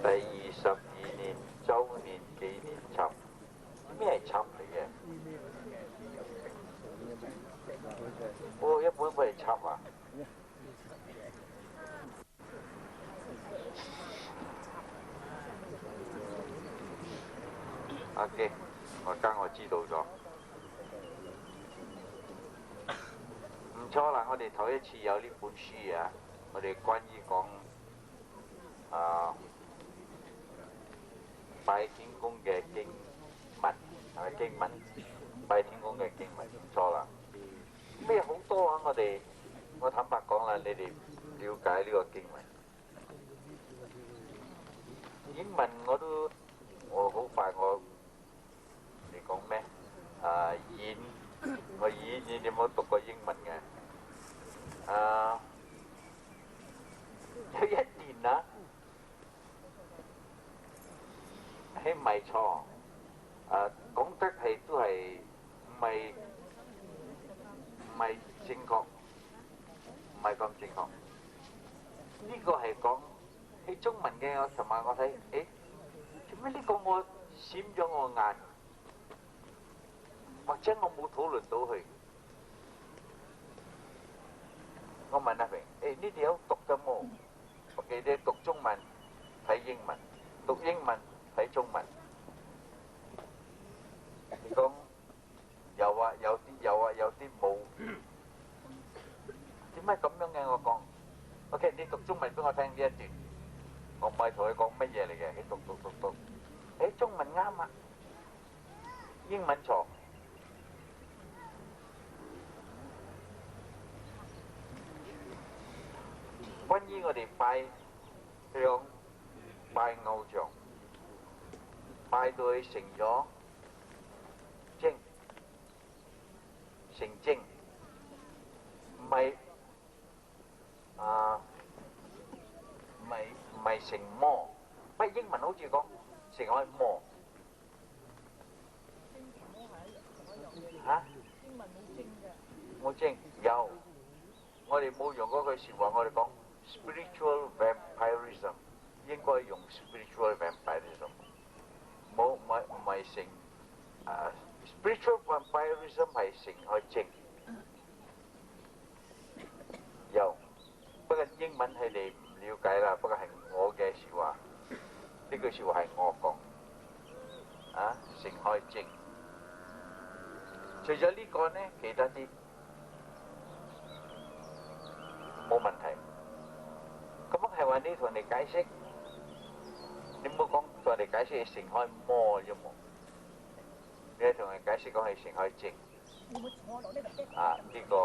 第22年周年紀念輯，咩係輯嚟嘅？哦，一本係輯啊！OK，我知道咗，唔錯啦！我哋頭一次有呢本書啊，我哋關於講拜天公嘅經文，係咪經文？拜天公嘅經文唔錯啦。咩好多啊！我坦白講啦，你哋了解呢個經文，英文我好快你講咩？你有冇讀過英文嘅？有一年啊，係咪錯？講得都係唔係正確，唔係咁正確。呢個係講喺中文嘅。我尋晚我睇，做咩呢個我閃咗我眼，或者我冇討論到佢。我問阿平，呢條有讀嘅冇？我記得讀中文睇英文，讀英文睇中文。你講有啊，有啲有啊，有啲冇。點解咁樣嘅？我講 ，OK， 你讀中文俾我聽呢一段，我唔係同佢講乜嘢嚟嘅，你讀。中文啱啊，英文錯。關於我哋拜偶像，拜到佢成咗精，成精，唔係成魔。不過英文好似講成開魔。嚇？英文冇精嘅。冇精有，我哋冇用嗰句説話，我哋講 spiritual vampirism， 應該用 spiritual vampirism， 唔係成spiritual vampirism 係成開精。有，不過英文佢哋唔了解啦，不過係我嘅説話，呢句説話係我講，成開精。除咗呢個呢，其他啲冇問題。咁係話你同人哋解釋，你唔好講同人哋解釋係成開魔啫喎，你係同人解釋講係成開精。呢個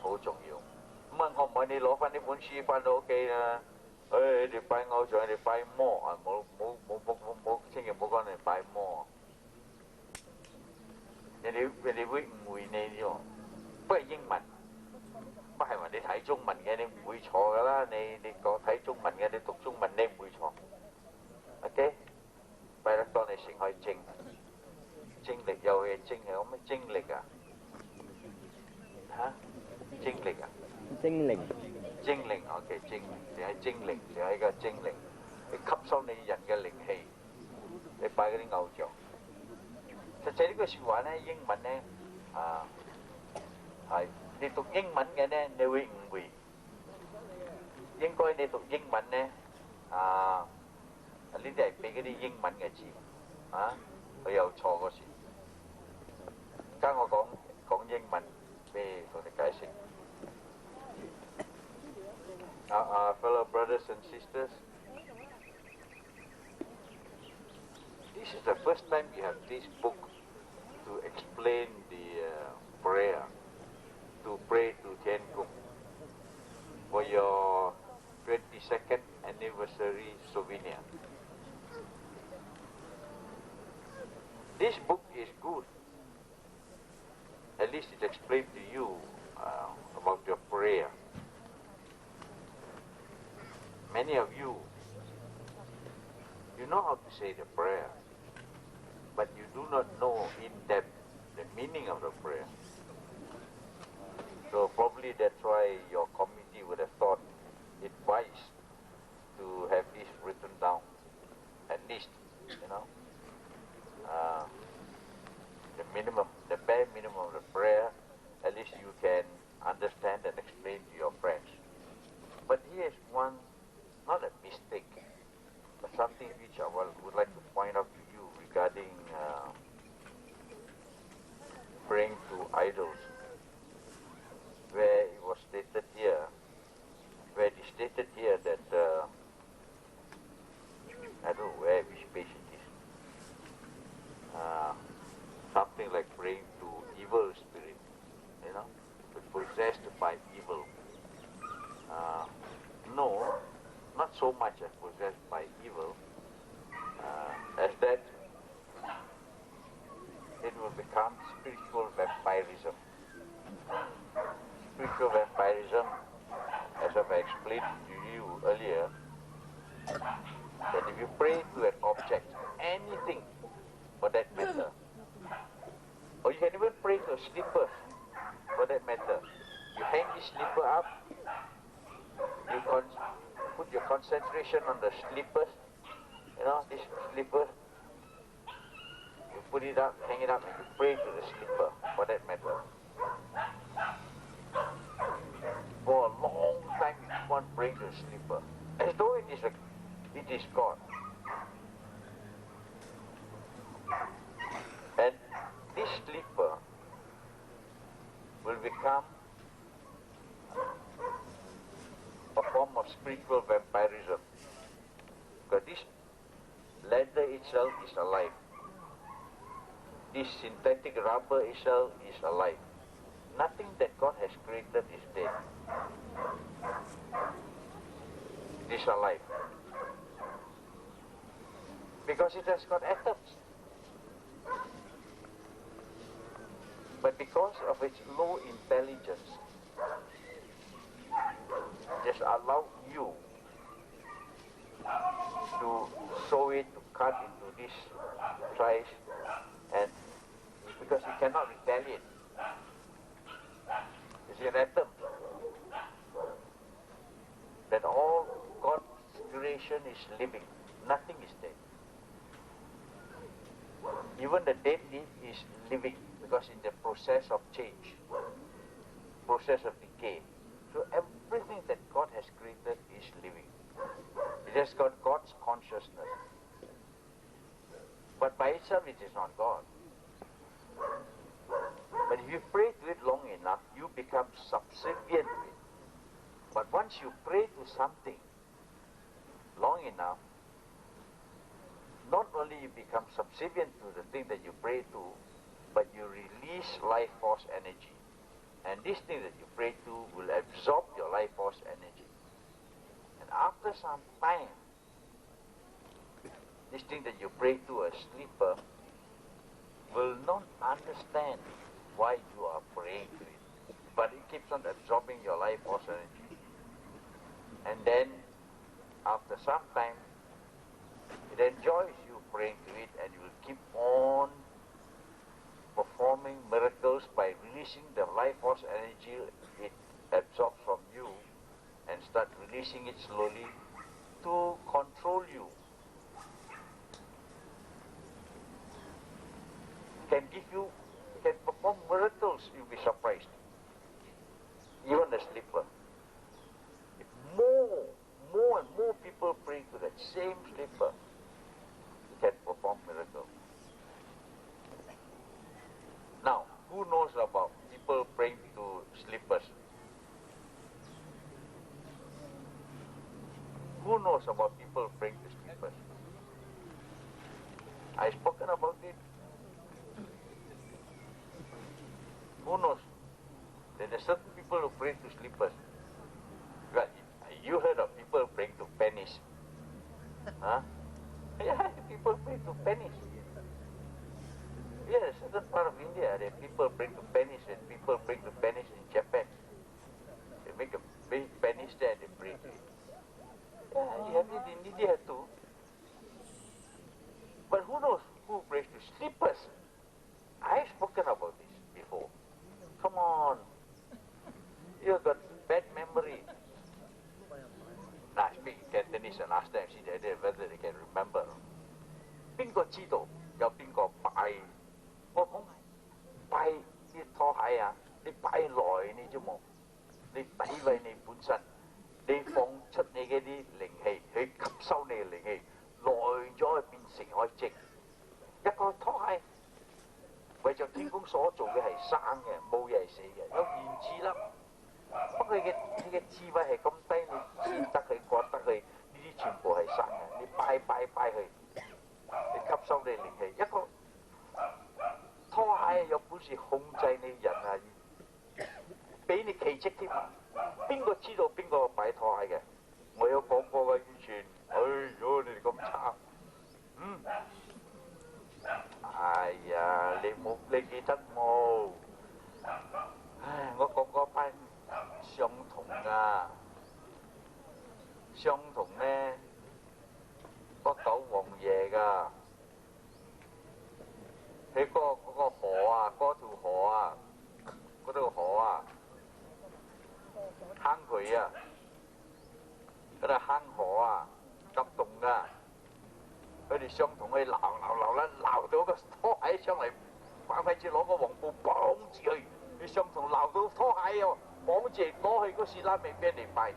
好重要。咁我唔係你攞翻呢本書翻到屋企啦。你哋拜偶像，你哋拜魔冇，千祈唔好講你哋拜魔。人哋會誤會你啫喎。不過英文，不係話你睇中文嘅，你唔會錯噶啦。你講睇中文嘅，你讀中文你唔會錯。OK， 拜得多你成開精，精力有嘅精係咁咩？精力啊？精力啊？精靈。精靈 OK， 精靈，你係精靈，你係一個精靈，你吸收你人嘅靈氣，你拜嗰啲偶像。實際呢句説話呢，英文呢，係你讀英文嘅呢，你會誤會。應該你讀英文呢，呢啲係俾嗰啲英文嘅字，佢有錯嗰時。而家我講英文俾同你解釋。Fellow brothers and sisters, this is the first time you have this book to explain the prayer, to pray to Tian Kung for your 22nd anniversary souvenir. This book is good. At least it explains to you about your prayer. Many of you know how to say the prayer, but you do not know in depth the meaning of the prayer. So probably that's why your committee would have thought it wise to have this written down. you know. The minimum, the bare minimum of the prayer, at least you can understand and explain to your friends. But here's one, not a mistake, but something which I would like to point out to you regarding praying to idols, where it was stated here, where it is stated here that, I don't know which page it is, something like praying to evil spirit, you know, possessed by evil. No, not so much as possessed by evil, as that it will become spiritual vampirism. Spiritual vampirism, as I've explained to you earlier, that if you pray to an object, anything for that matter, or you can even pray to a slipper for that matter, you hang the slipper up, you put your concentration on the slippers, you know, this slipper, you put it up, hang it up, and you pray to the slipper for that matter. For a long time you keep on praying to the slipper, as though it is God. And this slipper will become a form of spiritual vampirism, because this leather itself is alive. This synthetic rubber itself is alive. Nothing that God has created is dead. It is alive. Because it has got atoms. But because of its low intelligence, just allow you to sew it, to cut into this size, and because you cannot retaliate. It's an atom. That all God's creation is living. Nothing is dead. Even the dead leaf is living, because in the process of change, process of decay. So everything that God has created is living. It has got God's consciousness. But by itself it is not God. But if you pray to it long enough, you become subservient to it. But once you pray to something long enough, not only you become subservient to the thing that you pray to, but you release life force energy. And this thing that you pray to will absorb your life force energy. And after some time, this thing that you pray to, a sleeper, will not understand why you are praying to it. But it keeps on absorbing your life force energy. And then, after some time, it enjoys you praying to it, and you will keep on performing miracles by releasing the life force energy it absorbs from you, and start releasing it slowly to control you. Can perform miracles, you'll be surprised. Even the sleeper. If more and more people pray to that same sleeper, he can perform miracles. Now, who knows about people praying to sleepers? Who knows about people praying to sleepers? I've spoken about it. Who knows? There are certain people who pray to sleepers. Well, you heard of people praying to pennies. Huh? Yeah, people pray to pennies. Yes, certain part of India, there are people praying to pennies, and people praying to pennies in Japan. They make a big pennies there and they pray to it. Yeah, you have it in India too. But who knows who prays to sleepers? I've spoken about this before. Come on. You've got bad memory. Now I speak Cantonese and ask them, see whether they can remember. 邊個知道有邊個拜？我講拜啲拖鞋啊，你拜耐你啫冇，你詆毀你本身，你放出你嘅啲靈氣去吸收你嘅靈氣，耐咗變成可以靜。一個拖鞋為着天公所做嘅係生嘅，冇嘢係死嘅，有原子粒。不過你嘅智慧係咁低，你見得佢覺得佢呢啲全部係生嘅，你拜佢，你吸收你靈氣。一個拖鞋有本事控制你人啊，俾你奇蹟添。邊個知道邊個擺拖鞋嘅？我有講過嘅，以前，哎呦你哋咁差，哎呀你記得冇？唉，我講嗰班相同啊，相同咧，個九王爺噶，喺嗰個河啊，嗰條河啊，嗰條河啊，坑渠啊，嗰度坑河啊，急凍噶，佢哋相同去鬧啦，鬧到個拖鞋上嚟，快至攞個黃布綁住佢。你相同鬧到拖鞋喎，綁住攞去嗰士拉未俾人哋拜。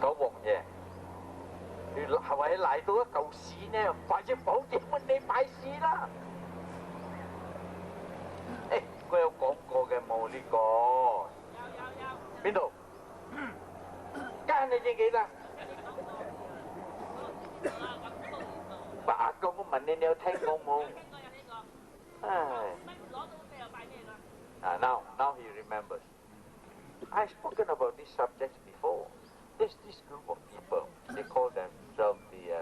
九王爺，你係咪賴到一嚿屎呢？快啲綁住問你拜屎啦！誒，我有講過嘅冇呢個？有。邊度？間你知幾得？8個我問你，你有聽過冇？唉。Now he remembers. I've spoken about this subject before. There's this group of people. They call themselves the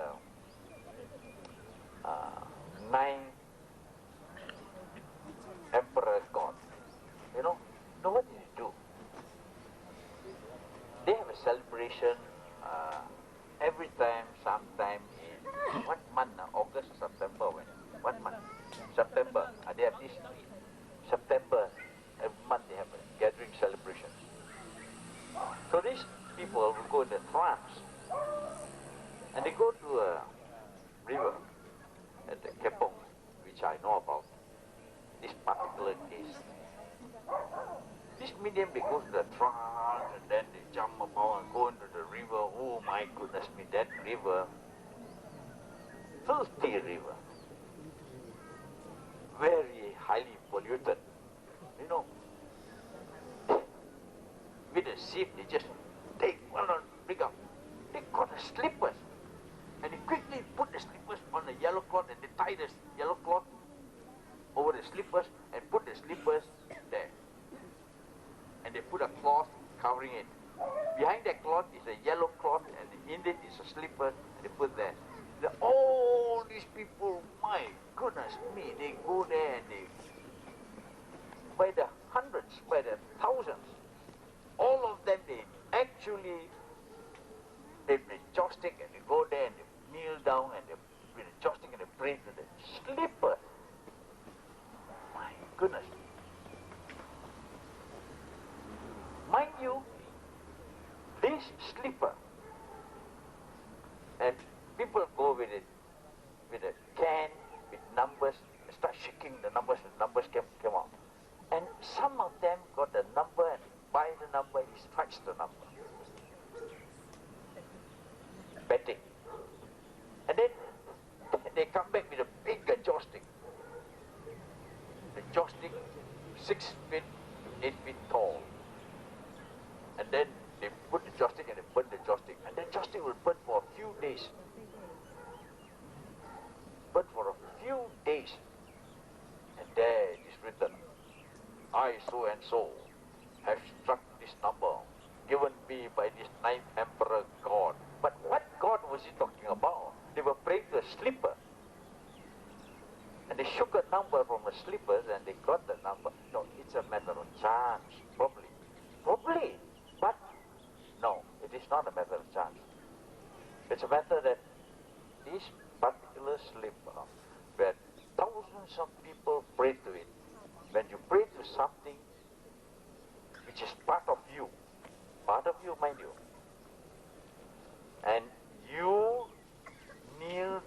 Nine Emperor God. You know what do they do? They have a celebration every time, sometime in what month? August, September, when? What month? September. They have this September. Every month they have a gathering celebration. So these people will go in a trance, and they go to a river at the Kepong, which I know about. This particular case. This medium, they go to the trance, and then they jump about and go into the river. Oh my goodness me, that river, filthy river, very highly polluted. You know, with a sieve, they just take one on big up. They got the slippers, and they quickly put the slippers on the yellow cloth, and they tie the yellow cloth over the slippers and put the slippers there. And they put a cloth covering it. Behind that cloth is a yellow cloth, and in it is a slipper, and they put there. All these people, my goodness me, they go there and they, by the hundreds, by the thousands, all of them, they actually, they play joystick and they go there and they kneel down and they with a joystick and they pray to the slipper. My goodness. Mind you, this slipper, and people go with it, with a can, with numbers, start shaking the numbers came out. And some of them got the number, and by the number, he strikes the number. Betting. And then they come back with a bigger joystick. The joystick, 6 feet to 8 feet tall. And then they put the joystick and they burn the joystick. And the joystick will burn for a few days. Burn for a few days. And there it is written, I so and so have struck this number, given me by this ninth emperor God. But what God was he talking about? They were praying to a slipper. And they shook a number from the slippers and they got the number. No, it's a matter of chance, probably. Probably. But no, it is not a matter of chance. It's a matter that this particular slipper, where thousands of people pray to it, when you pray to something which is part of you, mind you, and you kneel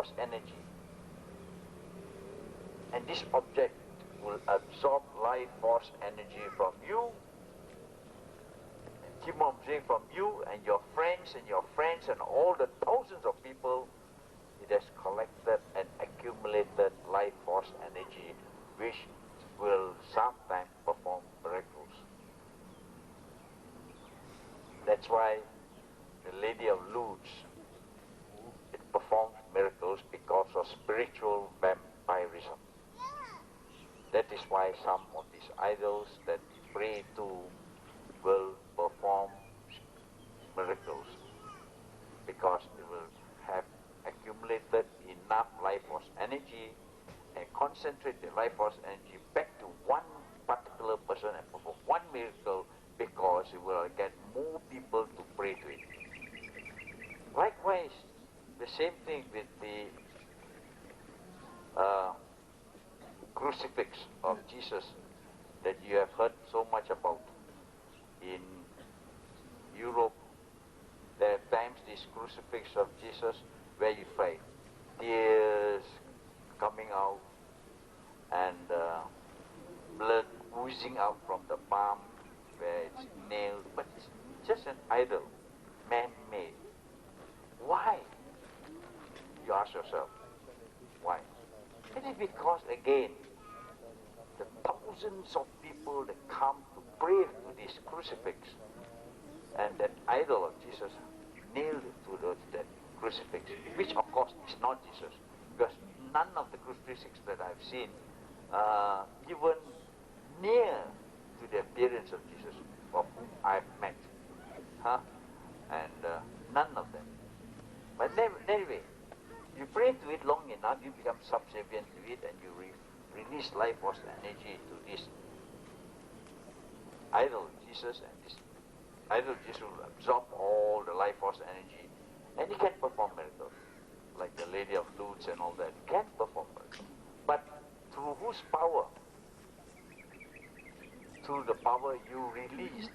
force energy. And this object will absorb life force energy from you, and keep on absorbing from you and your friends and all the thousands of people. It has collected and accumulated life force energy, which will sometimes perform miracles. That's why the Lady of Lourdes, it performs miracles because of spiritual vampirism. That is why some of these idols that we pray to will perform miracles, because it will have accumulated enough life force energy and concentrate the life force energy back to one particular person and perform one miracle, because it will get more people to pray to it. Likewise, the same thing with the crucifix of Jesus that you have heard so much about. In Europe, there are times this crucifix of Jesus where you find tears coming out and blood oozing out from the palm where it's nailed, but it's just an idol, man-made. Why? You ask yourself, why? It is because, again, the thousands of people that come to pray to this crucifix, and that idol of Jesus nailed to that crucifix, which of course is not Jesus, because none of the crucifixes that I've seen even near to the appearance of Jesus, of whom I've met. And none of them. But anyway, you pray to it long enough, you become subservient to it, and you release life force energy to this idol Jesus, and this idol Jesus will absorb all the life force energy, and he can perform miracles, like the Lady of Lourdes and all that. He can perform miracles. But through whose power? Through the power you released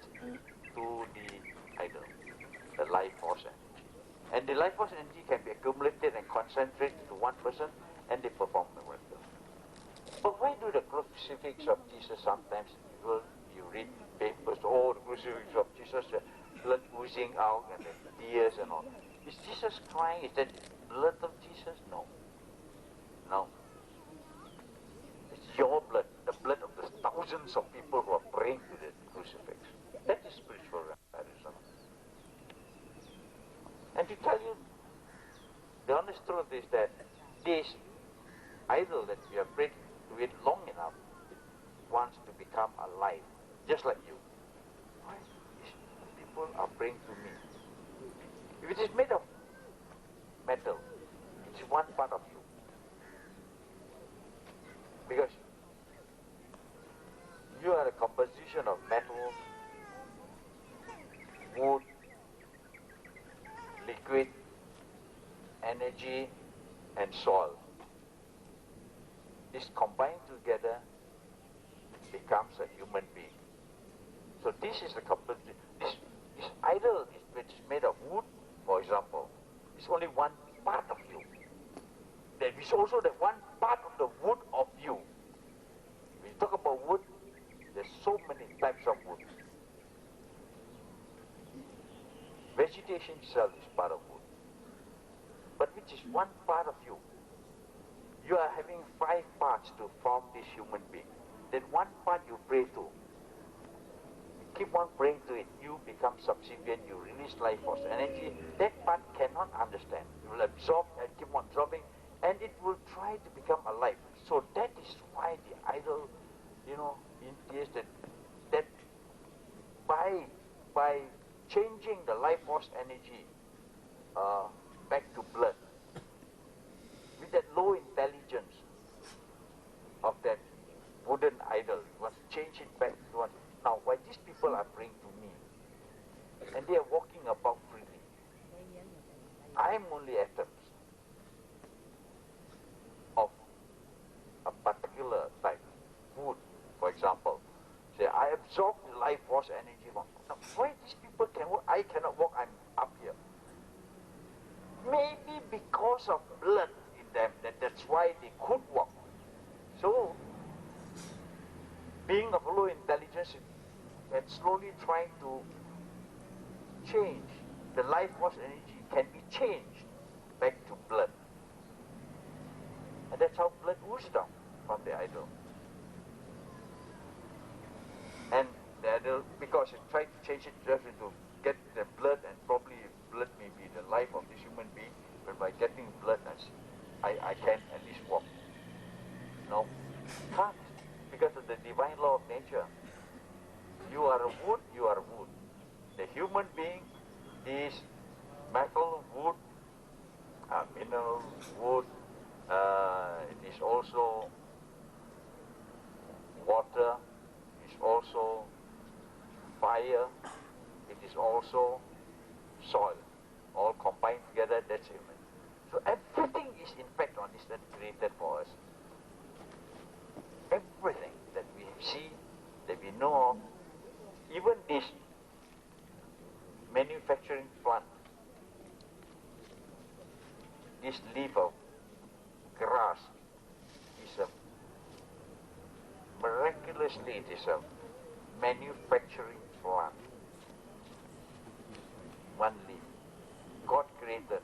to the idol, the life force energy. And the life force energy can be accumulated and concentrated to one person, and they perform the miracle. But why do the crucifix of Jesus sometimes, you read papers, oh, the crucifix of Jesus, blood oozing out and the tears and all. Is Jesus crying? Is that blood of Jesus? No. No. It's your blood, the blood of the thousands of people who are praying to the crucifix. That is spiritual vampirism. And to tell you, the honest truth is that this idol that we have prayed to it long enough, it wants to become alive, just like you. Why these people are praying to me? If it is made of metal, it's one part of you. Because you are a composition of metal, wood, liquid, energy, and soil. This combined together becomes a human being. So this is the composition. This idol, which is made of wood, for example, is only one part of you. There is also the one part of the wood of you. When you talk about wood, there's so many types of wood. Vegetation itself is part of wood, but which is one part of you. You are having 5 parts to form this human being. Then one part you pray to. You keep on praying to it. You become subservient. You release life force energy. That part cannot understand. It will absorb and keep on absorbing, and it will try to become alive. So that is why the idol, indicates that by changing the life force energy back to blood, with that low intelligence of that wooden idol, you want to change it back to one. Now, why these people are praying to me, and they are walking about freely. I am only atoms of a particular type, wood, for example. Say, I absorb the life force energy from. Now, why these people can walk? I cannot walk. I'm up here. Maybe because of blood in them that that's why they could walk. So, being of low intelligence and slowly trying to change the life force energy can be changed back to blood. And that's how blood oozes down from the idol. And the idol, because it tried to change it just to get the blood, and probably blood may be the life of this human being, but by getting blood, I can at least walk. No, can't, because of the divine law of nature. You are a wood, you are wood. The human being is metal, wood, mineral, wood. It is also water, it is also fire, it is also soil. All combined together, that's human. So everything is in fact on this earth created for us. Everything that we see, that we know of, even this manufacturing plant, this leaf of grass is miraculously it is a manufacturing plant. One leaf. God created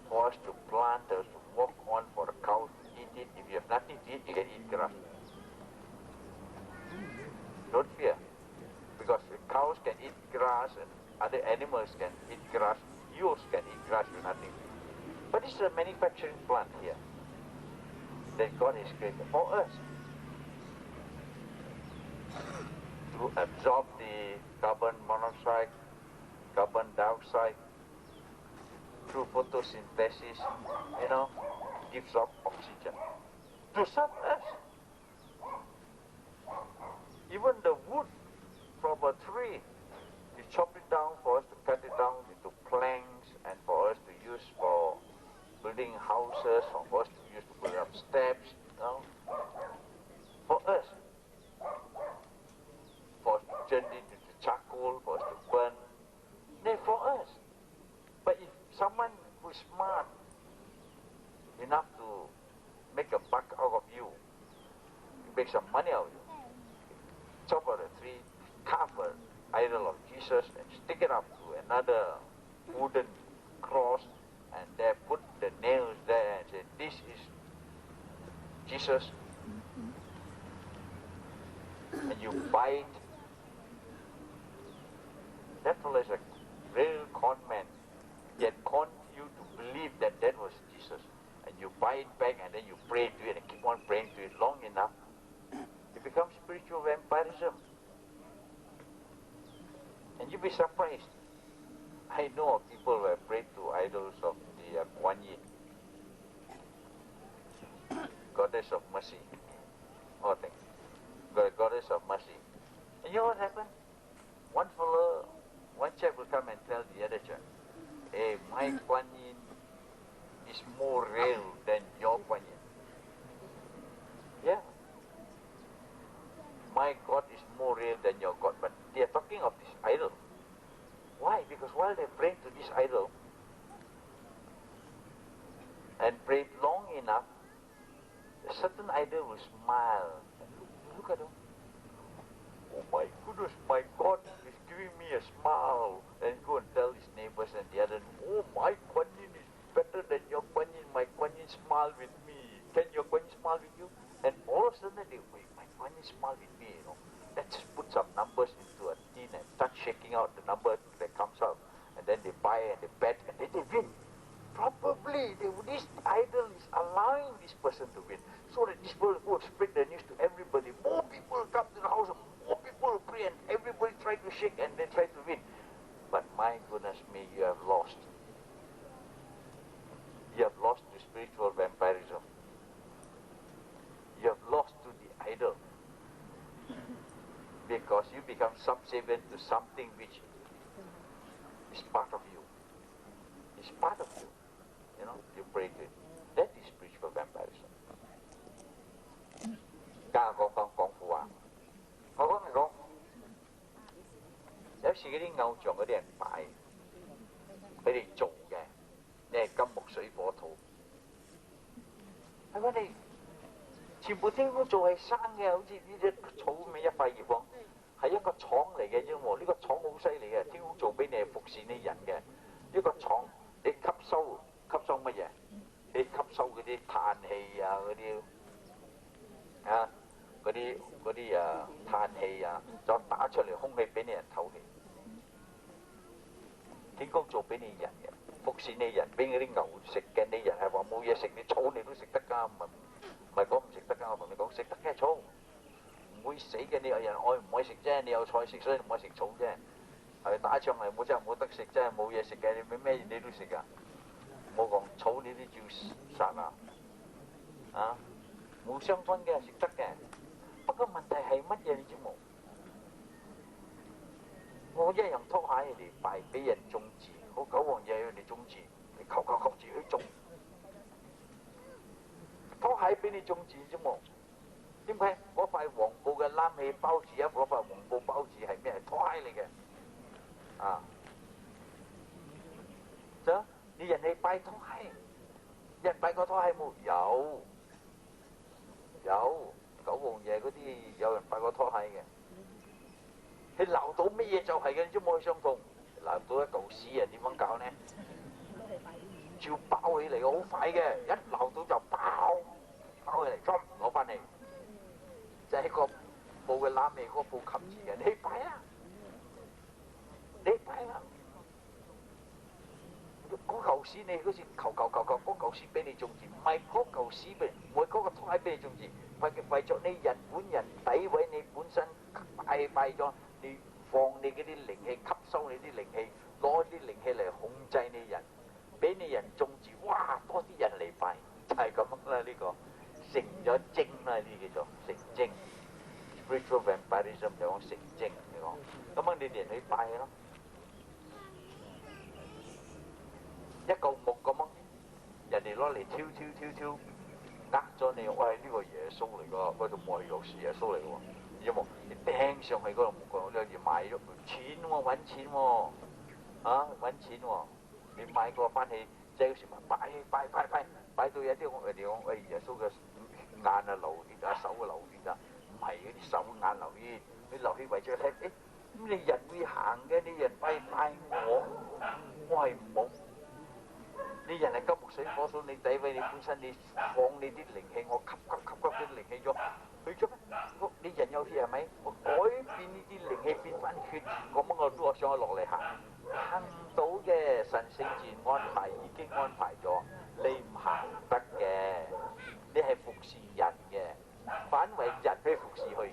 for us to plant, us to walk on, for a cow to eat it. If you have nothing to eat, you can eat grass. Don't fear, because the cows can eat grass and other animals can eat grass. You can eat grass with nothing. But this is a manufacturing plant here that God has created for us to absorb the carbon monoxide, carbon dioxide through photosynthesis, gives off oxygen to serve us. Even the wood from a tree, you chop it down for us to cut it down into planks and for us to use for building houses, or for us to use to put up steps, for us. For us to turn it into charcoal, for us to burn. They're for us. But if someone who's smart enough to make a buck out of you, make some money out of you, chop out a tree, carve an idol of Jesus and stick it up to another wooden cross, and there put the nails there and say, this is Jesus, and you buy it. That fellow is a real con man. Yet con you to believe that that was Jesus, and you buy it back and then you pray to it and keep on praying to it long enough, it becomes spiritual vampirism. And you'll be surprised. I know of people who have prayed to idols of the Kuan Yin, goddess of mercy, goddess of mercy. And you know what happened? One chap will come and tell the other chap, hey, my Kuan Yin is more real than your Kuan Yin. Yeah. My God is more real than your God. But they are talking of this idol. Why? Because while they're praying to this idol and prayed long enough, a certain idol will smile. Look at him. Oh my goodness, my God is giving me a smile. And go and tell his neighbors and the other, oh, my Kuan Yin is better than your Kuan Yin. My Kuan Yin smile with me. Can your Kuan Yin smile with you? And all of a sudden they wait, my Kuan Yin smile with me, Let's put some numbers into a tin and start shaking out the number that comes out. And then they buy and they bet and then they win. Probably this idol is allowing this person to win. So that this person will spread the news to everybody. More people come to the house, more people pray, and everybody try to shake and they try to win. But my goodness me, you have lost. You have lost to spiritual vampirism. You have lost to the idol. Because you become subservient to something which is part of you. It's part of you. You pray to it. That is spiritual vampirism. Có時嗰啲偶像嗰啲人擺，佢哋做嘅，你係金木水火土，全部天公做係生嘅，好似呢隻草咁嘅一塊葉喎，係一個廠嚟嘅啫喎。呢個廠好犀利嘅，天公做俾你係服侍你人嘅。呢個廠你吸收乜嘢？你吸收嗰啲碳氣啊，嗰啲碳氣啊，再打出嚟空氣俾你人透氣。天公做俾你人嘅，服侍你人，俾嗰啲牛食嘅。你人係話冇嘢食，你草你都食得㗎，唔係講唔食得㗎。我同你講食得嘅草，唔會死嘅。你有人愛唔愛食啫，你有菜食，所以唔愛食草啫。係打仗係冇真係冇得食，真係冇嘢食嘅。你俾咩你都食㗎。冇講草你都照殺啊！冇相分嘅，食得嘅。不過問題係乜嘢你知冇？我一樣拖鞋嚟拜俾人種字，我九皇爺要嚟種字，你求字去種，拖鞋俾你種字啫冇？點解？嗰塊黃布嘅攬氣包住嗰塊黃布包住係咩？係拖鞋嚟嘅，啊！就你人哋拜拖鞋，人拜過拖鞋冇？有九皇爺嗰啲有人拜過拖鞋嘅。你鬧到乜嘢就係嘅，你知冇去相同。鬧到一嚿屎啊，點樣搞呢？照包起嚟好快嘅，一鬧到就包起嚟，攞翻嚟，就係個布嘅攬尾嗰布冚住嘅。你擺啦，嗰嚿屎你好似求嗰嚿屎俾你種字，唔係嗰嚿屎俾，唔係嗰個拖鞋俾你種字，為咗你人本人詆毀你本身拜咗。你放你嗰啲靈氣，吸收你啲靈氣，攞啲靈氣嚟控制你人，俾你人種字，哇！多啲人嚟拜，就係咁樣啦。呢個成咗精啦，呢叫做成精。Spiritual vampirism 就講成精，你講咁啊，你哋人去拜咯，一嚿木咁樣，人哋攞嚟挑，呃咗你，喂呢個耶穌嚟㗎，嗰度冇係肉是耶穌嚟㗎。有冇？你釘上去嗰度木嗰度，你買咗錢喎，揾錢喎，揾錢喎！你買個翻去，即係嗰時咪擺到有啲我哋講，喂耶穌嘅眼啊流血啊，手啊流血啊，唔係嗰啲手眼流血，你流血為咗睇，咁你人會行嘅，你人拜我係冇。你人係金木水火土，你詆毀你本身，你放你啲靈氣，我吸啲靈氣咗，去咗咩？你人有血係咪？我改變呢啲靈氣變翻血，咁我想落嚟行到嘅神聖自然安排已經安排咗，你唔行得嘅，你係服侍人嘅，反為人去服侍佢，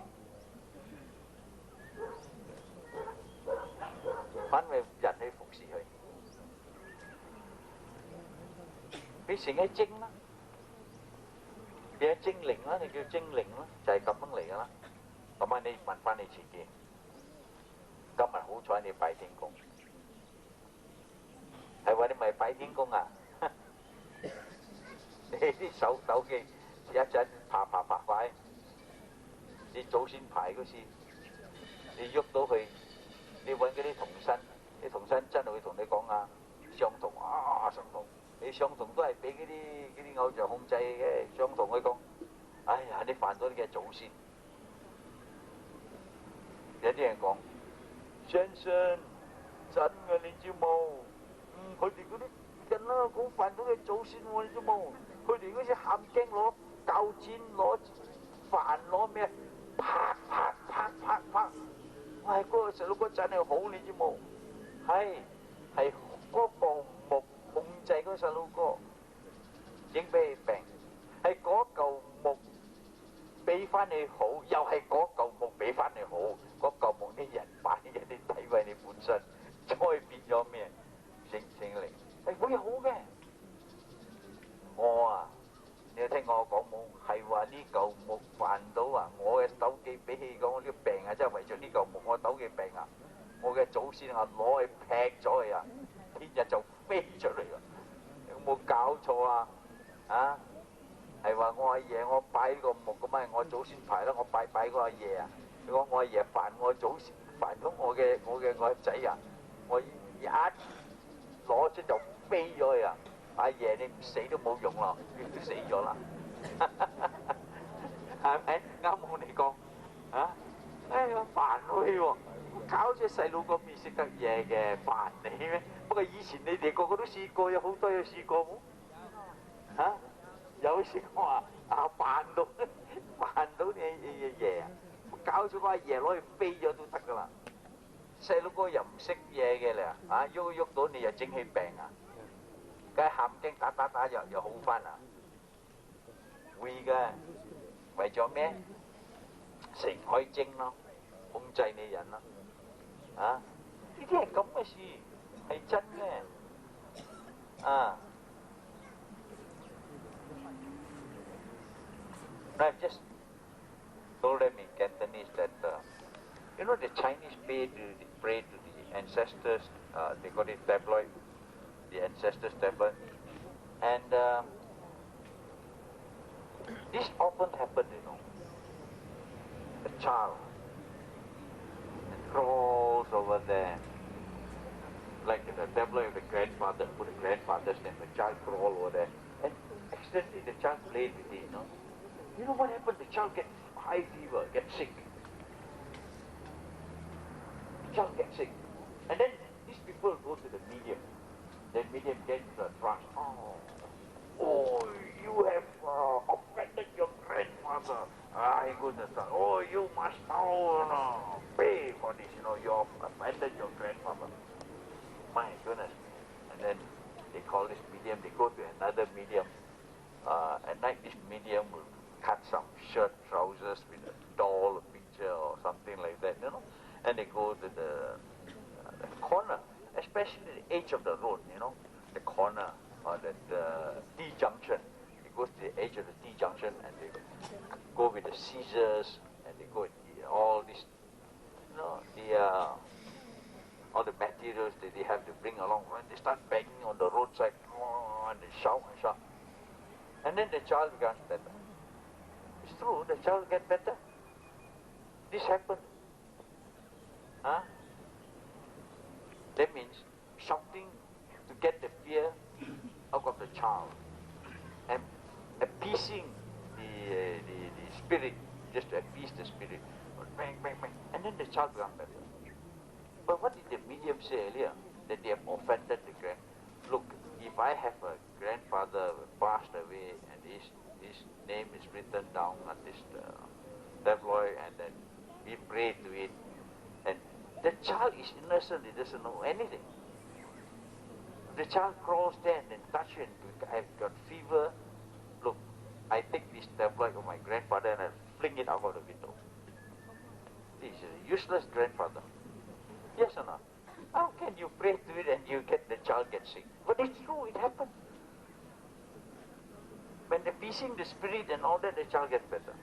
反為人去服侍佢。你成日精啦，你係精靈啦，你叫精靈啦，就係咁樣嚟噶啦。咁啊，你問翻你自己，今日好彩你拜天公，係話你咪拜天公啊？你啲手機一陣爬快，你祖先牌嗰時，你喐到佢，你揾嗰啲童身，啲童身真係會同你講啊，相同啊，相同。你相同都係俾嗰啲偶像控制嘅，相同佢講，哎呀，你犯咗你嘅祖先。有啲人講，先生真嘅你知冇？佢哋嗰啲人啦，好犯到嘅祖先喎，你知冇？佢哋嗰啲喊驚攞鉸剪攞飯攞咩，啪！喂，嗰個細佬哥真係好，你知冇？係嗰個木控制嗰個細佬哥，整俾你病，係嗰嚿木俾翻你好，又係嗰嚿木俾翻你好，嗰嚿木啲人擺嘅啲詆毀你本身，再變咗咩？聖靈係會好嘅。我啊，你有聽我講冇？係話呢嚿木煩到啊！我嘅鬥記比起講，我呢個病啊，真係為咗呢嚿木，我鬥記病啊！我嘅祖先啊，攞去劈咗佢啊，聽日就飛出嚟啦！有冇搞錯啊？啊，係話我阿爺，我擺呢個木咁啊，我祖先牌啦，我拜個阿爺啊！佢講我阿爺煩我祖先，煩到我嘅仔啊！我一攞出就飛咗佢啊！阿爺你唔死都冇用咯，你都死咗啦！係咪？啱我你講啊！哎呀，煩佢喎，搞隻細路咁未識得嘢嘅，煩你咩？不過以前你哋個個都試過，有好多有試過冇？嚇、有時我話扮到扮到你爺啊，搞咗個阿爺攞去飛咗都得噶啦。細路哥又唔識嘢嘅咧，喐到你又整起病啊！梗係喊驚打又好翻啊！會嘅，為咗咩？食開精咯，控制你人咯，呢啲係咁嘅事，係真嘅，I just told them in Cantonese that the Chinese pray to the ancestors. They got it tabloid, the ancestors tabloid, and this often happened, A child crawls over there, like in the tabloid of the grandfather, put the grandfather's name, the child crawl over there, and accidentally the child played with it, You know what happened? The child gets high fever, gets sick. The child gets sick. And then these people go to the medium. The medium gets the trust. Oh, you have offended your grandmother. My goodness. Oh, you must now pay for this. You have offended your grandmother. My goodness. And then they call this medium. They go to another medium. At night, this medium will cut some shirt, trousers with a doll picture or something like that, and they go to the corner, especially the edge of the road, the corner or the T-junction. They go to the edge of the T-junction and they go with the scissors and they go with all this, all the materials that they have to bring along, and they start banging on the roadside, and they shout and shout. And then the child becomes better. It's true, the child gets better. This happened. That means shouting to get the fear out of the child and appeasing the spirit, just to appease the spirit. Bang, bang, bang. And then the child becomes better. But what did the medium say earlier? That they have offended the Look, if I have a grandfather who passed away and his name is written down on this tabloid and then we pray to it, and the child is innocent, he doesn't know anything. The child crawls there and then touches it, I've got fever. Look, I take this tabloid of my grandfather and I fling it out of the window. This is a useless grandfather. Yes or not? How can you pray to it and the child gets sick? But it's true, it happens. When appeasing the spirit and all that, the child gets better.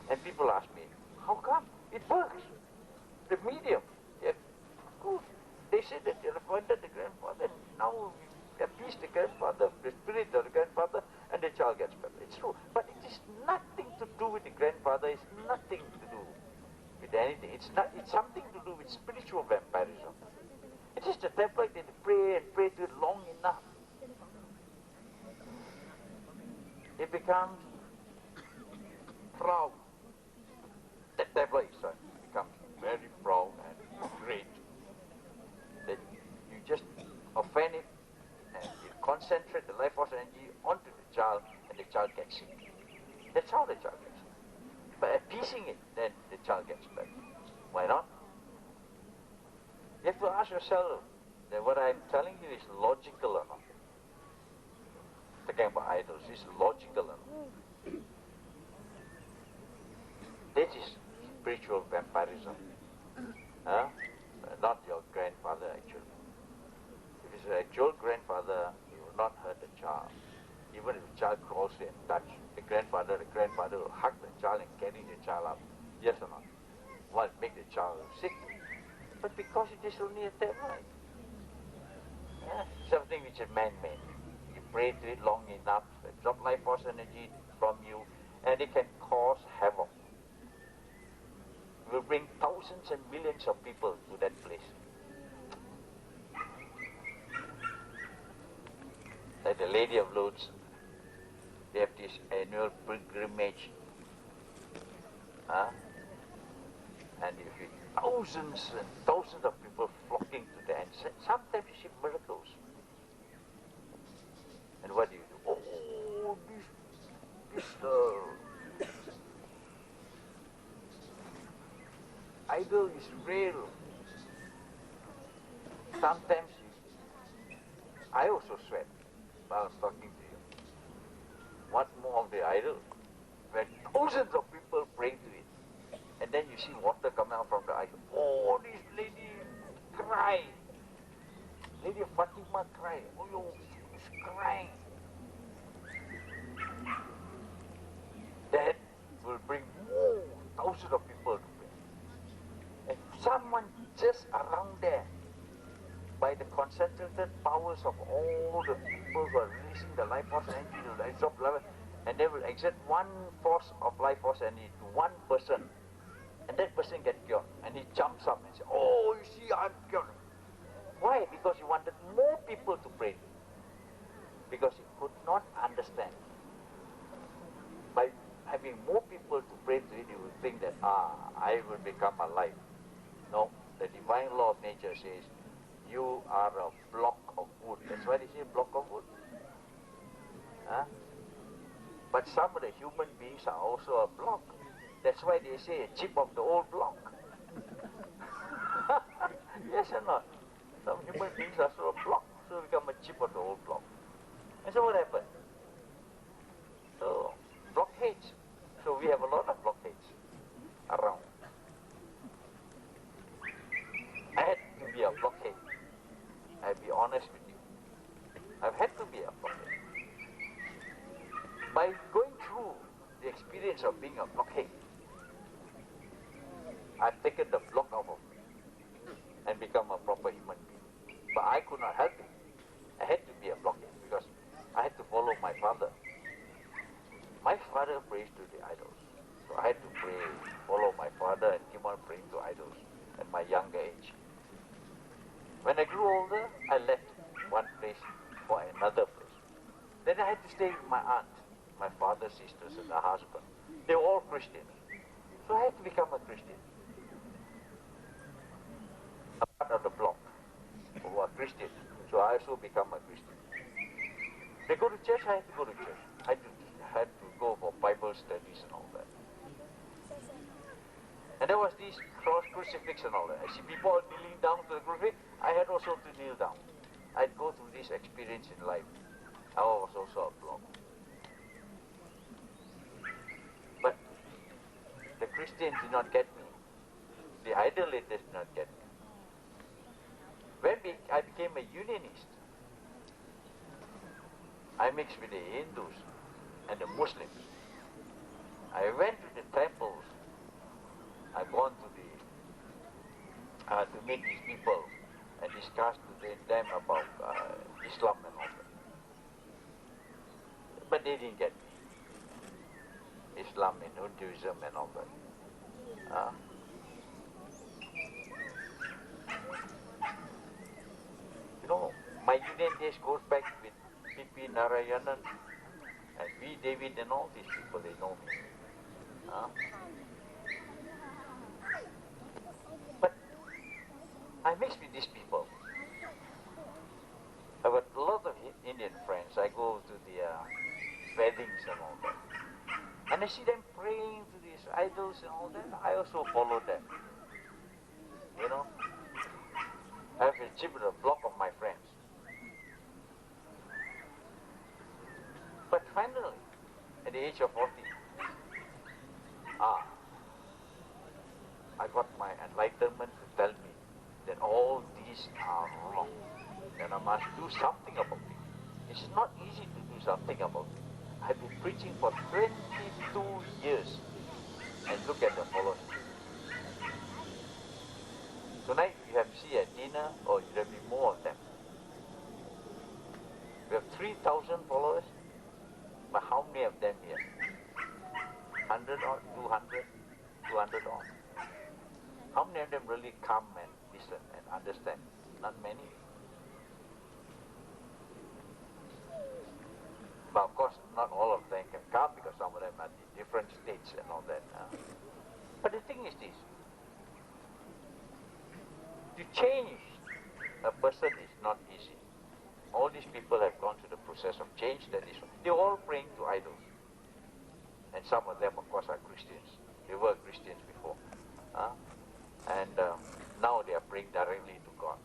And people ask me, how come? It works. The medium, good. They say that they appointed the grandfather, and now we appease the grandfather, the spirit of the grandfather, and the child gets better. It's true. But it is nothing to do with the grandfather, it's nothing to do with anything. It's something to do with spiritual vampirism. It is the temple that they pray and pray to it long enough. It becomes proud. The devil becomes very proud and great. That you just offend it and you concentrate the life force energy onto the child and the child gets sick. That's how the child gets sick. By appeasing it, then the child gets better. Why not? You have to ask yourself that what I'm telling you is logical or not. Talking about idols is logical or not. This is spiritual vampirism. Not your grandfather actually. If it's your actual grandfather, he will not hurt the child. Even if the child crawls in and touch the grandfather will hug the child and carry the child up. Yes or not? Well, make the child sick. But because it is only a tabloid. Something which is man-made. You pray to it long enough, absorb life force energy from you, and it can cause havoc. It will bring thousands and millions of people to that place. Like the Lady of Lourdes, they have this annual pilgrimage Huh? And you see thousands and thousands of people flocking to the end. Sometimes you see miracles. And what do? Oh, this idol is real. Sometimes I also sweat while I'm talking to you. What more of the idol? Where thousands of people pray to it. And then you see water coming out from the idol. Oh, this lady cry. Lady Fatima cry. Oh, she's crying. That will bring more thousands of people to pray. And someone just around there, by the concentrated powers of all the people who are releasing the life force energy to the absorb level, and they will exert one force of life force energy to one person, and that person gets cured, and he jumps up and says, oh, you see, I'm cured. Why? Because he wanted more people to pray. Because he could not understand. By having more people to pray to it, he would think that, I will become alive. No, the divine law of nature says, you are a block of wood. That's why they say block of wood. Huh? But some of the human beings are also a block. That's why they say a chip of the old block. Yes or not? Some human beings are also a block, so become a chip of the old block. And so what happened? So, blockades. So we have a lot of blockades around. I had to be a blockade. I'll be honest with you. I've had to be a blockade. By going through the experience of being a blockade, I've taken the block out of me and become a proper human being. But I could not help it. I had to be a blockade because I had to follow my father. My father prays to the idols. So I had to pray, follow my father and keep on praying to idols at my younger age. When I grew older, I left one place for another place. Then I had to stay with my aunt, my father's sisters and her husband. They were all Christians. So I had to become a Christian. A part of the block who are Christians. So I also become a Christian. They go to church, I had to go to church. I had to go for Bible studies and all that. And there was this cross crucifix and all that. I see people kneeling down to the crucifix. I had also to kneel down. I'd go through this experience in life. I was also a block. But the Christians did not get me. The idolaters did not get me. When I became a unionist, I mixed with the Hindus and the Muslims. I went to the temples. I've gone to to meet these people and discuss with them about Islam and all that. But they didn't get me. Islam and Hinduism and all that. You know, my union days goes back with P.P. Narayanan and V. David and all these people, they know me. But I mix with these people. I've got a lot of Indian friends. I go to their weddings and all that. And I see them praying to these idols and all that. I also follow them. You know? I have achieved a block of my friends. But finally, at the age of 40, I got my enlightenment to tell me that all these are wrong. And I must do something about it. It's not easy to do something about it. I've been preaching for 22 years. And look at the followers. Tonight you have see a dinner, or there will be more of them. We have 3,000 followers, but how many of them here? 100 or 200? 200 or? How many of them really come and listen and understand? Not many. But of course, not all of them can come because some of them are in different states and all that. change a person is not easy. All these people have gone through the process of change. They're all praying to idols. And some of them, of course, are Christians. They were Christians before. And now they are praying directly to God.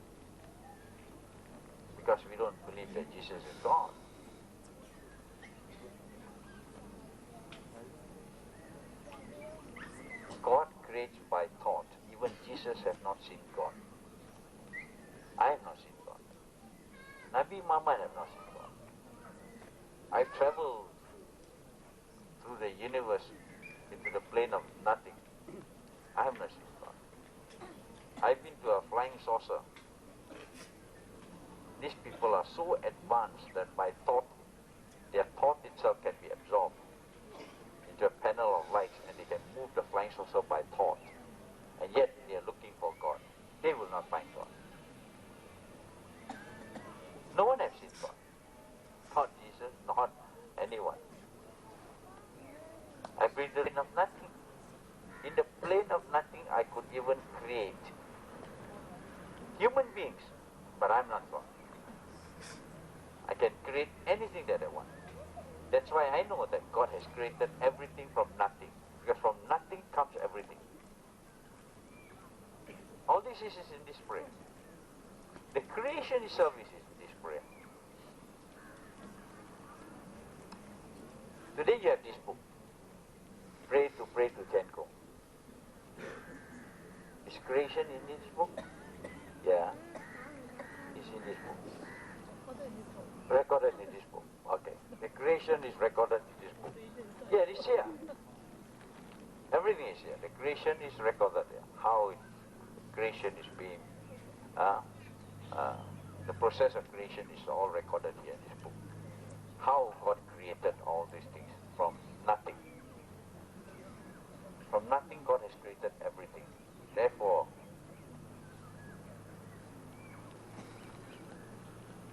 Because we don't believe that Jesus is God. God creates by thought. Even Jesus has not seen God. I have not seen God. Nabi Muhammad have not seen God. I've traveled through the universe into the plane of nothing. I have not seen God. I've been to a flying saucer. These people are so advanced that by thought, their thought itself can be absorbed into a panel of lights, and they can move the flying saucer by thought. And yet they are looking for God. They will not find God. No one has seen God. Not Jesus, not anyone. I've been to the plane of nothing. In the plane of nothing, I could even create human beings, but I'm not God. I can create anything that I want. That's why I know that God has created everything from nothing. Because from nothing comes everything. All this is in this prayer. The creation itself is in this prayer. Today you have this book. Pray to Chenko. Is creation in this book? Yeah. It's in this book. Recorded in this book. Okay. The creation is recorded in this book. Yeah, it's here. Everything is here. The creation is recorded there. How creation is being, the process of creation is all recorded here in this book. How God created all these things from nothing. From nothing, God has created everything. Therefore,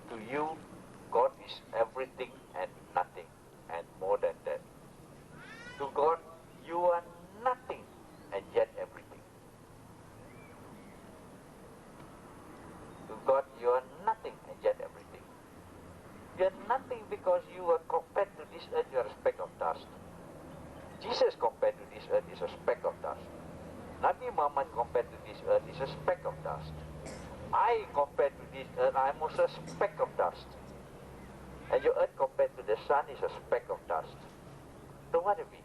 to you, God is everything and nothing, and more than that. To God, you are nothing and yet everything. To God, you are nothing and yet everything. You are nothing because you are compared to this earth, you are a speck of dust. Jesus compared to this earth is a speck of dust. Nabi Muhammad compared to this earth is a speck of dust. I compared to this earth, I am also a speck of dust. And your earth compared to the sun is a speck of dust. So what are we?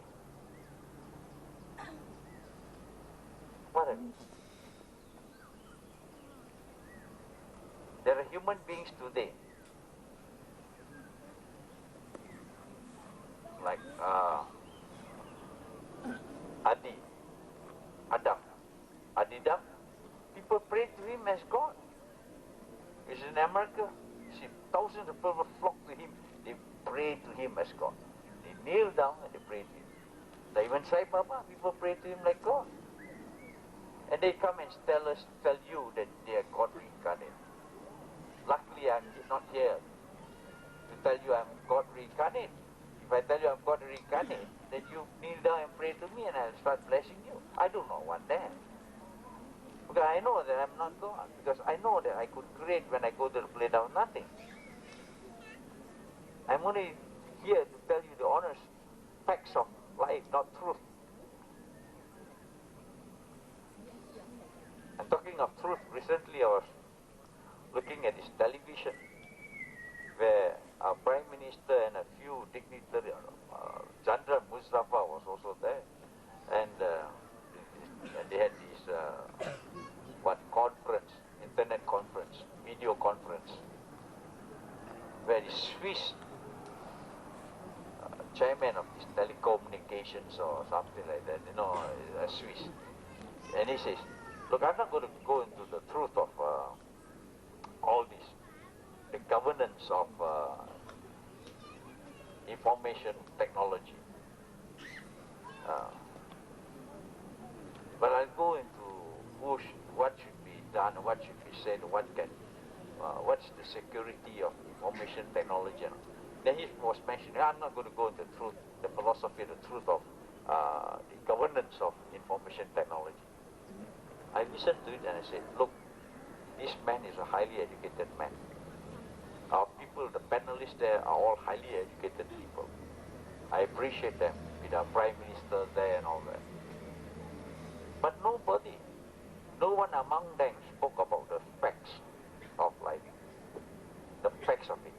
What are we? There are human beings today, like Adam. People pray to him as God. He's in America. See, thousands of people flock to him. They pray to him as God. They kneel down and they pray to him. Like even Sai Baba, people pray to him like God. And they come and tell you that they are God reincarnated. Luckily, I'm not here to tell you I'm God reincarnated. If I tell you I'm God reincarnated, then you kneel down and pray to me and I'll start blessing you. I do not want that. Because I know that I'm not God. Because I know that I could create when I go to the plane of nothing. I'm only here to tell you the honest facts of life, not truth. And talking of truth, recently I was looking at this television where our Prime Minister and a few dignitaries, Chandra Mustafa was also there, and they had this conference, internet conference, video conference, where the Swiss chairman of this telecommunications or something like that, a Swiss, and he says, look, I'm not going to go into the truth of all this, the governance of information technology. But I'll go into what should be done, what should be said, what's the security of information technology. Then he was mentioning, I'm not going to go into truth, the philosophy, the truth of the governance of information technology. I listened to it and I said, look, this man is a highly educated man. Our people, the panelists there, are all highly educated people. I appreciate them, with our Prime Minister there and all that. But nobody, no one among them spoke about the facts of life, the facts of it.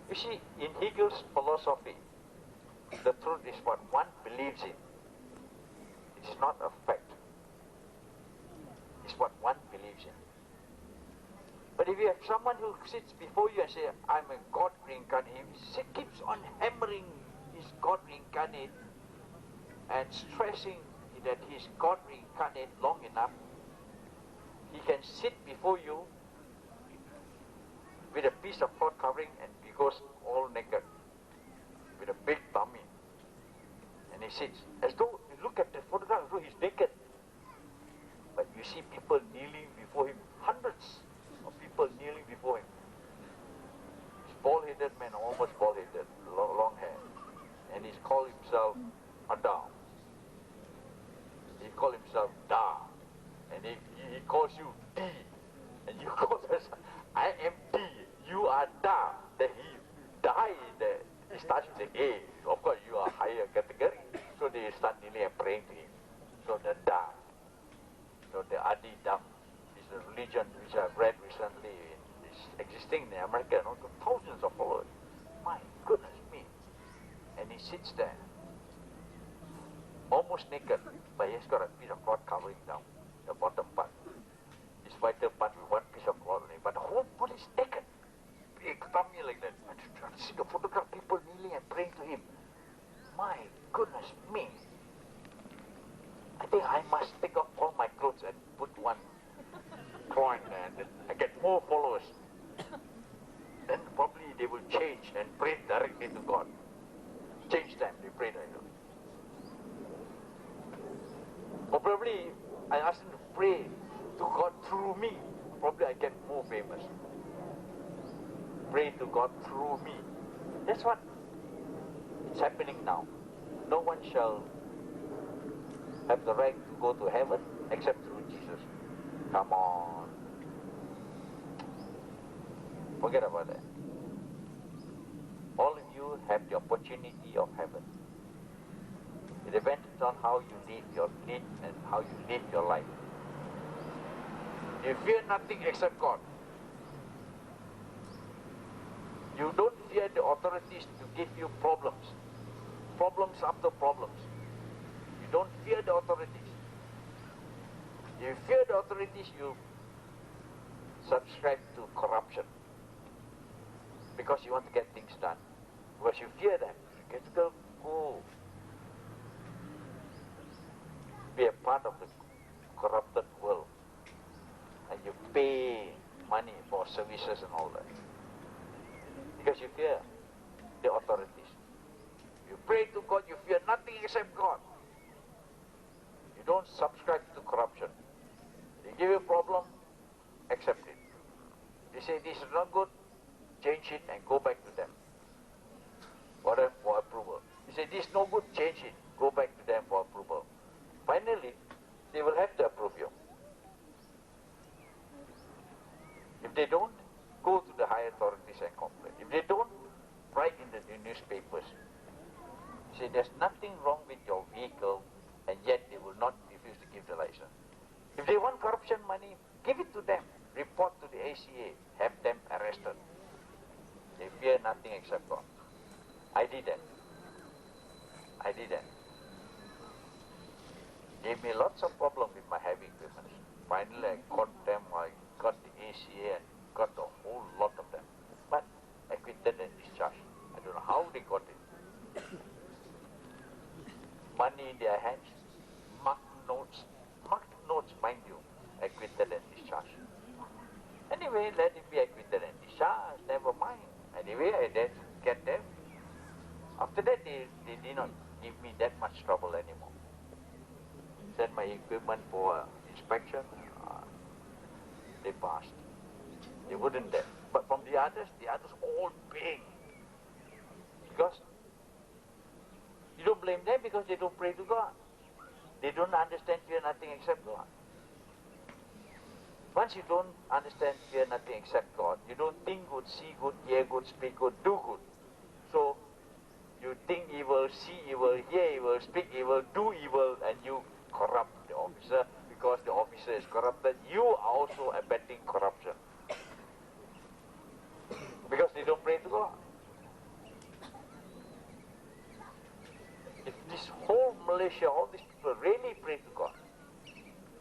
You see, in Hegel's philosophy, the truth is what one believes in. It's not a fact. It's what one believes in. But if you have someone who sits before you and says, I'm a God reincarnate, he keeps on hammering his God reincarnate and stressing that he's God reincarnate long enough, he can sit before you with a piece of cloth covering and he goes all naked with a big tummy. And he sits as though, you look at the photograph as though he's naked. But you see people kneeling before him, hundreds of people kneeling before him. He's bald-headed man, almost bald-headed, long hair. And he's called himself Adam. He called himself Da. And he calls you D. And you call yourself, I am D, you are Da. Then he died. He starts with the A. Of course, you are higher category. So they start kneeling and praying to him. So the Da. So the Adi Dam is a religion which I've read recently. It's existing in America, thousands of followers. My goodness me. And he sits there, almost naked, but he's got a piece of cloth covering down the bottom part. His vital part with one piece of cloth on it, but the whole body is naked. Big tummy like that. And you see the photograph, people kneeling and praying to him. My goodness me. I think I must take off all my clothes and put one coin there, and then I get more followers. Then probably they will change and pray directly to God. Change them, they pray directly. Or probably I ask them to pray to God through me. Probably I get more famous. Pray to God through me. That's what is happening now. No one shall have the right to go to heaven except through Jesus. Come on. Forget about that. All of you have the opportunity of heaven. It depends on how you live and how you live your life. You fear nothing except God. You don't fear the authorities to give you problems. Problems after problems. You don't fear the authorities. If you fear the authorities, you subscribe to corruption. Because you want to get things done. Because you fear them. You get to go. Be a part of the corrupted world. And you pay money for services and all that. Because you fear the authorities. You pray to God, you fear nothing except God. You don't subscribe to corruption. They give you a problem, accept it. They say this is not good, change it and go back to them. For approval. They say this is no good, change it, go back to them for approval. Finally, they will have to approve you. If they don't, go to the higher authorities and complain. If they don't, write in the newspapers. Say there's nothing wrong with your vehicle, and yet they will not refuse to give the license. If they want corruption money, give it to them. Report to the ACA. Have them arrested. They fear nothing except God. I did that. Gave me lots of problems with my heavy equipment. Finally, I got them. I got the ACA and got a whole lot of them. But acquitted and discharged. I don't know how they got it. Money in their hands, marked notes, mind you, acquitted and discharged. Anyway, let it be acquitted and discharged, never mind. Anyway, I did get them. After that, they did not give me that much trouble anymore. Sent my equipment for inspection, they passed. They wouldn't then. But from the others all paying. Because you don't blame them because they don't pray to God. They don't understand fear nothing except God. Once you don't understand, fear nothing except God, you don't think good, see good, hear good, speak good, do good. So you think evil, see evil, hear evil, speak evil, do evil, and you corrupt the officer. Because the officer is corrupted, you are also abetting corruption. Because they don't pray to God. If this whole Malaysia, all these people really pray to God,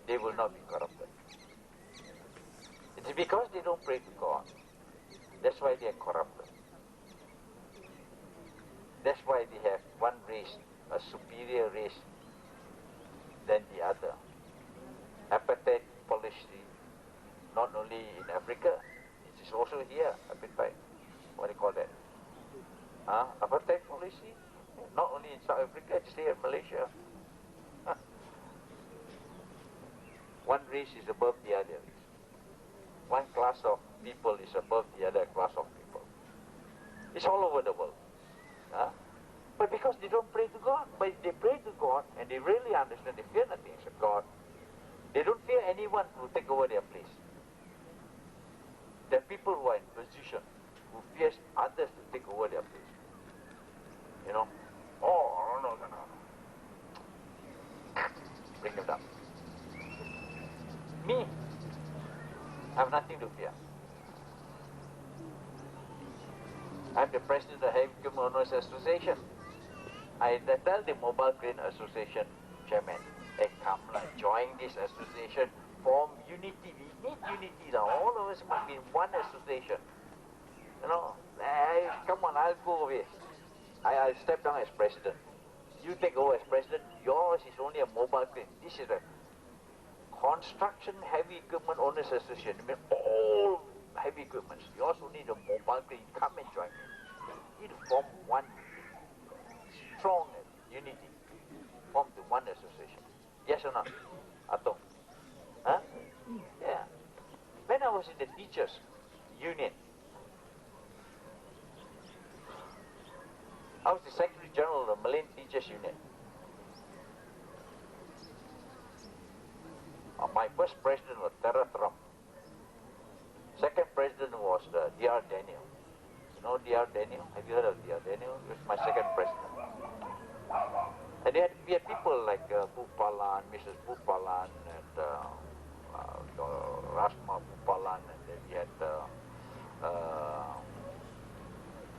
they will not be corrupted. It's because they don't pray to God. That's why they are corrupted. That's why they have one race, a superior race than the other. Apartheid policy, not only in Africa, it is also here, what do you call that? Apartheid policy, not only in South Africa, it's here in Malaysia. One race is above the other. One class of people is above the other class of people. It's all over the world. But because they don't pray to God, but if they pray to God and they really understand, they fear nothing except God, they don't fear anyone who take over their place. There are people who are in position who fears others to take over their place. You know, oh, no. Bring them down. Me, I have nothing to fear. I'm the president of Heavy Equipment Owners Association. I tell the Mobile Crane Association chairman, hey, come, join this association, form unity. We need unity now. All of us must be in one association. You know, come on, I'll go away. I'll step down as president. You take over as president. Yours is only a mobile crane. This is a construction heavy equipment owners association. I mean, all heavy equipment. Yours only the mobile crane. Come and join me. You need to form one strong unity. Form the one association. Yes or not? Atom. Huh? Yeah. When I was in the teachers union, I was the Secretary General of the Malayan Teachers Union. My first president was Tara Trump. Second president was D.R. Daniel. You know D.R. Daniel? Have you heard of D.R. Daniel? He was my second president. And we had people like Bupalan, Mrs. Bupalan, and Rasma Bupalan, and then we had,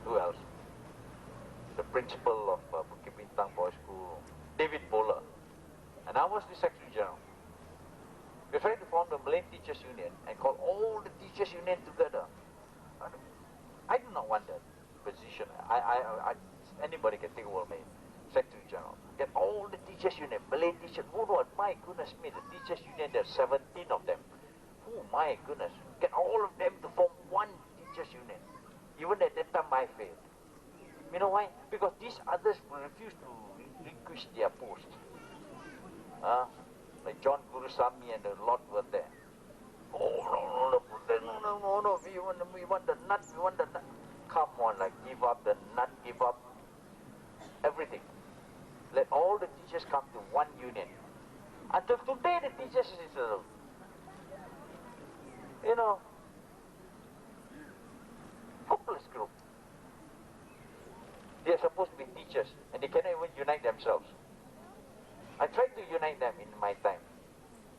who else? The principal of Bukit Bintang Boys School, David Bowler. And I was the Secretary General. We were trying to form the Malayan Teachers Union and call all the teachers union together. I do not want that position. Anybody can take over me, Secretary General. Get all the teachers union, Malayan teachers. Oh Lord, my goodness me, the teachers union, there are 17 of them. Oh my goodness. Get all of them to form one teachers union. Even at that time I failed. You know why? Because these others will refuse to relinquish their post. Like John Gurusamy and a lot were there. Oh no, we want the nut, Come on, like give up the nut, give up everything. Let all the teachers come to one union. Until today the teachers is hopeless group. They are supposed to be teachers and they cannot even unite themselves. I tried to unite them in my time.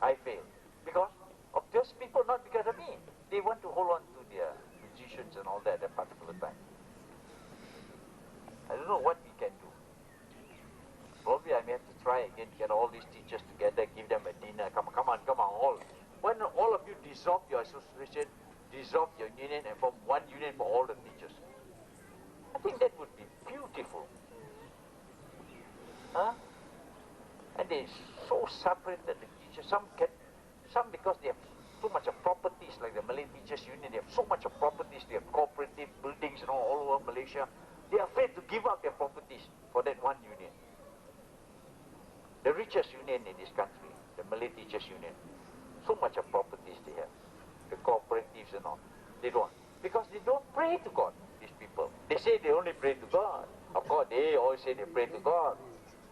I failed. Because of those people, not because of me. They want to hold on to their positions and all that at a particular time. I don't know what we can do. Probably I may have to try again to get all these teachers together, give them a dinner. Come on, all. When all of you dissolve your association, dissolve your union and form one union for all the teachers. I think that would be beautiful. And they're so separated, the teachers. Some because they have so much of properties, like the Malayan Teachers Union, they have so much of properties, they have cooperative buildings and all over Malaysia. They are afraid to give up their properties for that one union. The richest union in this country, the Malayan Teachers Union, so much of properties they have, the cooperatives and all. They don't. Because they don't pray to God, these people. They say they only pray to God. Of course, they always say they pray to God.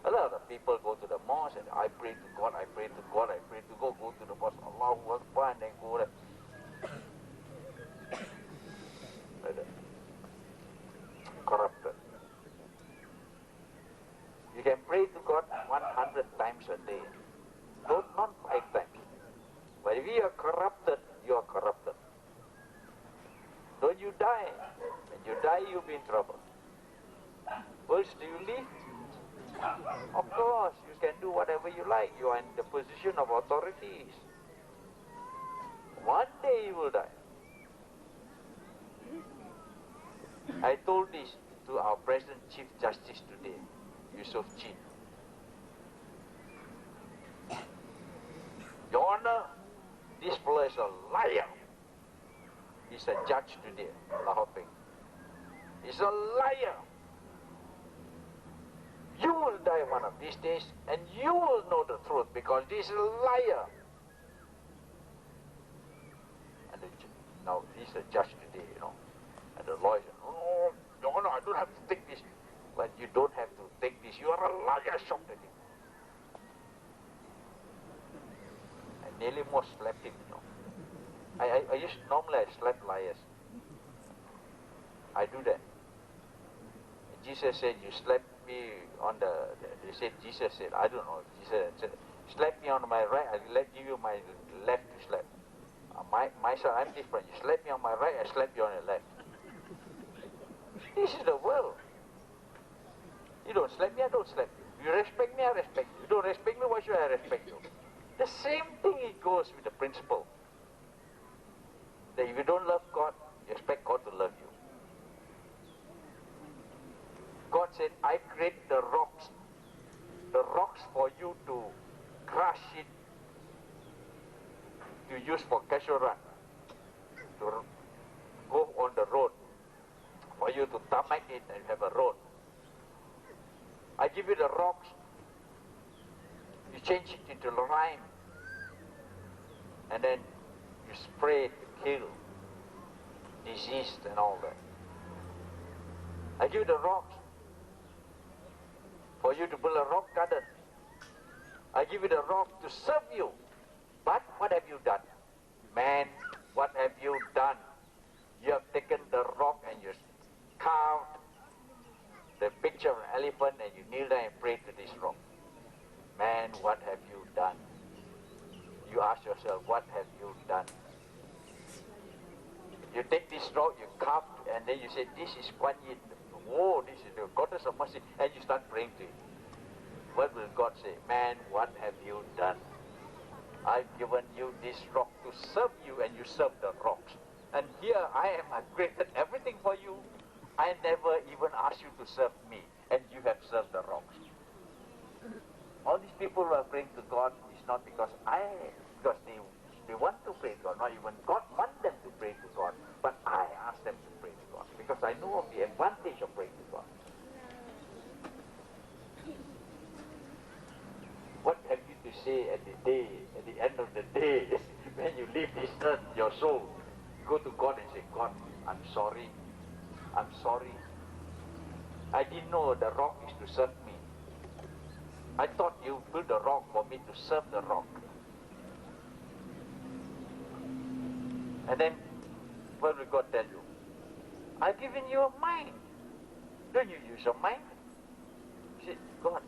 A lot of people go to the mosque and I pray to God, I pray to God, I pray to God, go to the mosque, Allahu Akbar, and then go there. Corrupted. You can pray to God 100 times a day. Not 5 times. But if you are corrupted, you are corrupted. Don't you die. When you die, you'll be in trouble. First, do you live? Of course, you can do whatever you like. You are in the position of authorities. One day you will die. I told this to our present Chief Justice today, Yusof Chin. Your Honor, this fellow is a liar. He's a judge today, Lahore. He's a liar. You will die one of these days and you will know the truth because this is a liar. And now he's a judge today, you know. And the lawyer said, oh, Your Honor, I don't have to take this. But you don't have to take this. You are a liar, shouted him. I nearly almost slapped him, you know. Normally I slap liars. I do that. Jesus said, you slap me on Jesus said, I don't know, Jesus said, slap me on my right, I'll give you my left to slap. Myself, I'm different. You slap me on my right, I slap you on your left. This is the world. You don't slap me, I don't slap you. You respect me, I respect you. You don't respect me, why should I respect you? The same thing it goes with the principle. That if you don't love God, you expect God to love you. God said, I create the rocks for you to crush it, to use for Kashuran, to go on the road, for you to tarmac it and have a road. I give you the rocks, you change it into lime, and then you spray it to kill disease and all that. I give you the rocks for you to build a rock garden. I give you the rock to serve you. But what have you done? Man, what have you done? You have taken the rock and you carved the picture of an elephant and you kneel down and pray to this rock. Man, what have you done? You ask yourself, what have you done? You take this rock, you carve, and then you say, this is Kuan Yin. Oh, this is the goddess of mercy. And you start praying to it. What will God say? Man, what have you done? I've given you this rock to serve you, and you serve the rocks. And here I created everything for you. I never even asked you to serve me, and you have served the rocks. All these people who are praying to God is not because they want to pray to God, not even God want them to pray to God, but I ask them to pray to God because I know of the advantage of praying to God. What have you to say at the end of the day, when you leave this earth, your soul, go to God and say, God, I'm sorry. I'm sorry. I didn't know the rock is to serve me. I thought you built the rock for me to serve the rock. And then, what will God tell you? I've given you a mind. Don't you use your mind? You say, God,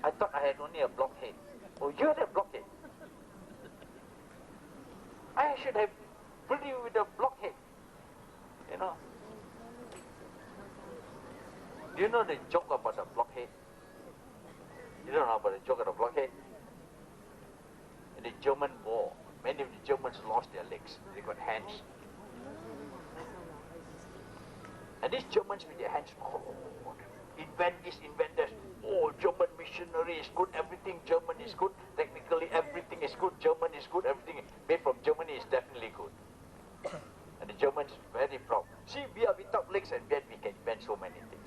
I thought I had only a blockhead. Oh, you had a blockhead. I should have built you with a blockhead. You know. Do you know the joke about the blockhead? You don't know about the joke of the blockhead? In the German war, many of the Germans lost their legs. They got hands. And these Germans with their hands, invent this, invent that. Oh, German missionary is good, everything German is good. Technically, everything is good. German is good, everything made from Germany is definitely good. And the Germans very proud. See, we are without legs and yet we can invent so many things.